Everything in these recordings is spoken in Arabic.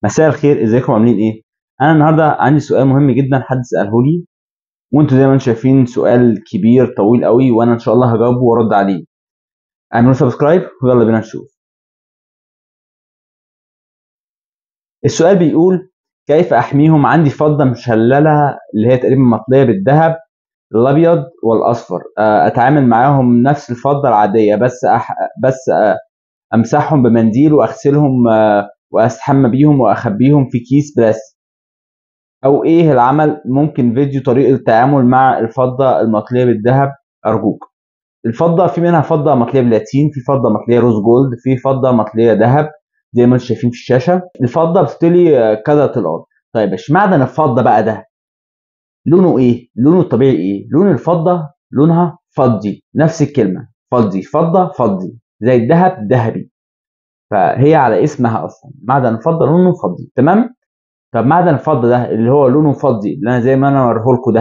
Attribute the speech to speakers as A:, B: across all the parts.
A: مساء الخير، ازيكم عاملين ايه؟ انا النهارده عندي سؤال مهم جدا حد ساله لي، وانتوا زي ما انتم شايفين سؤال كبير طويل قوي، وانا ان شاء الله هجاوبه وارد عليه. اعملوا سبسكرايب ويلا بينا نشوف. السؤال بيقول: كيف احميهم؟ عندي فضه مشلله اللي هي تقريبا مطليه بالذهب الابيض والاصفر، اتعامل معاهم نفس الفضه العاديه، بس امسحهم بمنديل واغسلهم، واستحمى بيهم واخبيهم في كيس بلاستيك. أو إيه العمل؟ ممكن فيديو طريقة التعامل مع الفضة المطلية بالذهب أرجوك. الفضة في منها فضة مطلية بلاتين، في فضة مطلية روز جولد، في فضة مطلية ذهب زي ما انتم شايفين في الشاشة. الفضة بتطلي كذا طلقات. طيب ايش معدن الفضة بقى ده؟ لونه ايه؟ لونه الطبيعي ايه؟ لون الفضة لونها فضي، نفس الكلمة فضي، فضة فضي، زي الذهب ذهبي. فهي على اسمها اصلا معدن الفضة لونه فضي، تمام؟ طب معدن الفضة ده اللي هو لونه فضي اللي انا زي ما انا وريه لكم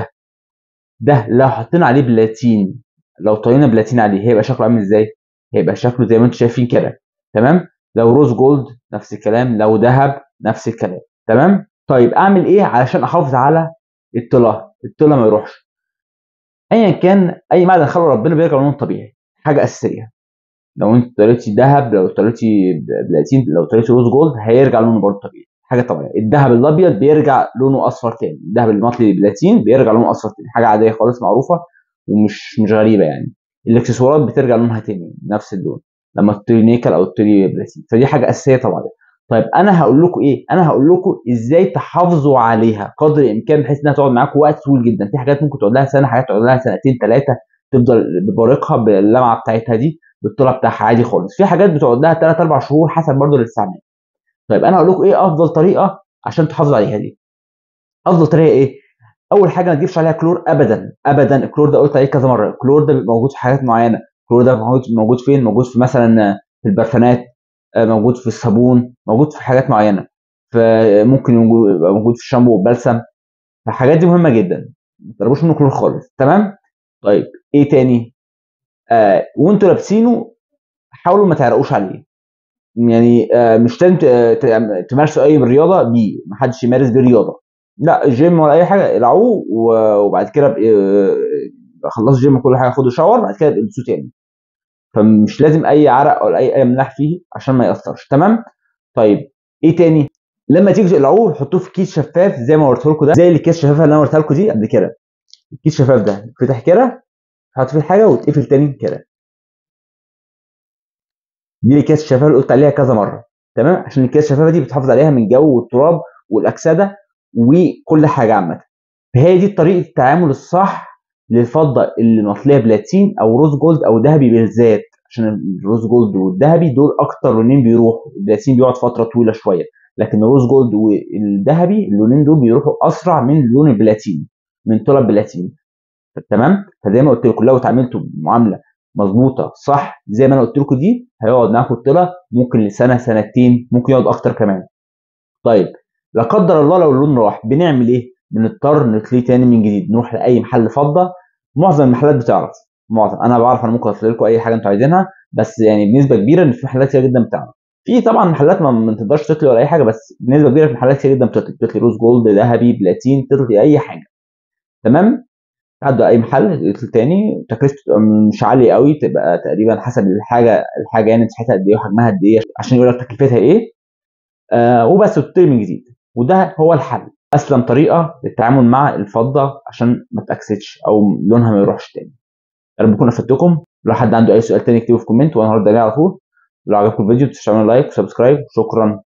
A: ده لو حطينا عليه بلاتين، لو طينا بلاتين عليه هيبقى شكله عامل ازاي؟ هيبقى شكله زي ما انتم شايفين كده، تمام؟ لو روز جولد نفس الكلام، لو ذهب نفس الكلام، تمام؟ طيب اعمل ايه علشان احافظ على الطلا ما يروحش؟ ايا كان اي معدن خلق ربنا بيرجع لونه الطبيعي، حاجه اساسيه. لو انت طريقتي ذهب، لو طريقتي بلاتين، لو طريقتي روز جولد، هيرجع لونه برضه طبيعي، حاجه طبيعيه. الذهب الابيض بيرجع لونه اصفر تاني، الذهب المطلي بلاتين بيرجع لونه اصفر تاني، حاجه عاديه خالص معروفه ومش غريبه يعني. الاكسسوارات بترجع لونها تاني نفس اللون لما تطري نيكل او تطري بلاتين، فدي حاجه اساسيه طبعا. طيب انا هقول لكم ايه؟ انا هقول لكم ازاي تحافظوا عليها قدر الامكان بحيث انها تقعد معاكم وقت طويل جدا. في حاجات ممكن تقعد لها سنه، حاجات تقعد لها سنتين ثلاثه، تفضل ببارقها باللمعه بتاعتها دي بالطلع بتاعها عادي خالص. في حاجات بتقعد لها 3 4 شهور حسب برضه الاستعمال. طيب انا هقول لكم ايه افضل طريقه عشان تحافظوا عليها دي. افضل طريقه ايه؟ اول حاجه ما تجيبش عليها كلور ابدا ابدا. الكلور ده قلت عليه كذا مره، الكلور ده بيبقى موجود في حاجات معينه. الكلور ده موجود فين؟ موجود في مثلا في البرفانات، موجود في الصابون، موجود في حاجات معينه، فممكن يبقى موجود في الشامبو والبلسم. فالحاجات دي مهمه جدا، ما تقربوش منه كلور خالص، تمام؟ طيب ايه تاني؟ وانتوا لابسينه حاولوا ما تعرقوش عليه. يعني مش لازم تمارسوا اي رياضه بيه، ما حدش يمارس بيه رياضه، لا جيم ولا اي حاجه، العوه وبعد كده خلصوا جيم كل حاجه، خدوا شاور بعد كده البسوه تاني. فمش لازم اي عرق ولا اي املاح فيه عشان ما ياثرش، تمام؟ طيب ايه تاني؟ لما تيجي تقلعوه حطوه في كيس شفاف زي ما قلت لكم ده، زي الكيس الشفافه اللي انا قلتها لكم دي قبل كده. الكيس الشفاف ده فتح كده، تحط فيه الحاجه وتقفل تاني كده. دي الأكياس الشفافة اللي قلت عليها كذا مرة، تمام؟ عشان الأكياس الشفافة دي بتحافظ عليها من الجو والتراب والأكسدة وكل حاجة عامة. فهي دي طريقة التعامل الصح للفضة اللي مطلية بلاتين أو روز جولد أو ذهبي بالذات، عشان الروز جولد والذهبي دول أكتر لونين بيروحوا. البلاتين بيقعد فترة طويلة شوية، لكن الروز جولد والذهبي اللونين دول بيروحوا أسرع من لون البلاتين، من طلب بلاتين، تمام؟ فزي ما قلت لكم لو اتعاملتوا معامله مظبوطه صح زي ما انا قلت لكم دي، هيقعد معاكم الطلع ممكن لسنه سنتين، ممكن يقعد اكتر كمان. طيب لا قدر الله لو اللون راح بنعمل ايه؟ بنضطر نطليه تاني من جديد، نروح لاي محل فضه. معظم المحلات بتعرف، معظم انا بعرف، انا ممكن اطلع لكم اي حاجه انتوا عايزينها، بس يعني بنسبه كبيره ان في محلات كتير جدا بتعرف. في طبعا محلات ما تقدرش تطلي ولا اي حاجه، بس بنسبه كبيره في محلات كتير جدا بتطلي روز جولد ذهبي بلاتين، تطلي اي حاجه، تمام؟ تعدوا اي محل تاني، تكلفته تبقى مش عاليه قوي، تبقى تقريبا حسب الحاجه يعني مساحتها قد ايه وحجمها قد ايه عشان يقول لك تكلفتها ايه. وبس وتبتدي من جديد. وده هو الحل، اسلم طريقه للتعامل مع الفضه عشان ما تاكسدش او لونها ما يروحش تاني. يا رب اكون افدتكم. لو حد عنده اي سؤال تاني اكتبه في كومنت وانا هرد عليه على طول. لو عجبكم الفيديو تشتركوا لايك وسبسكرايب. شكرا.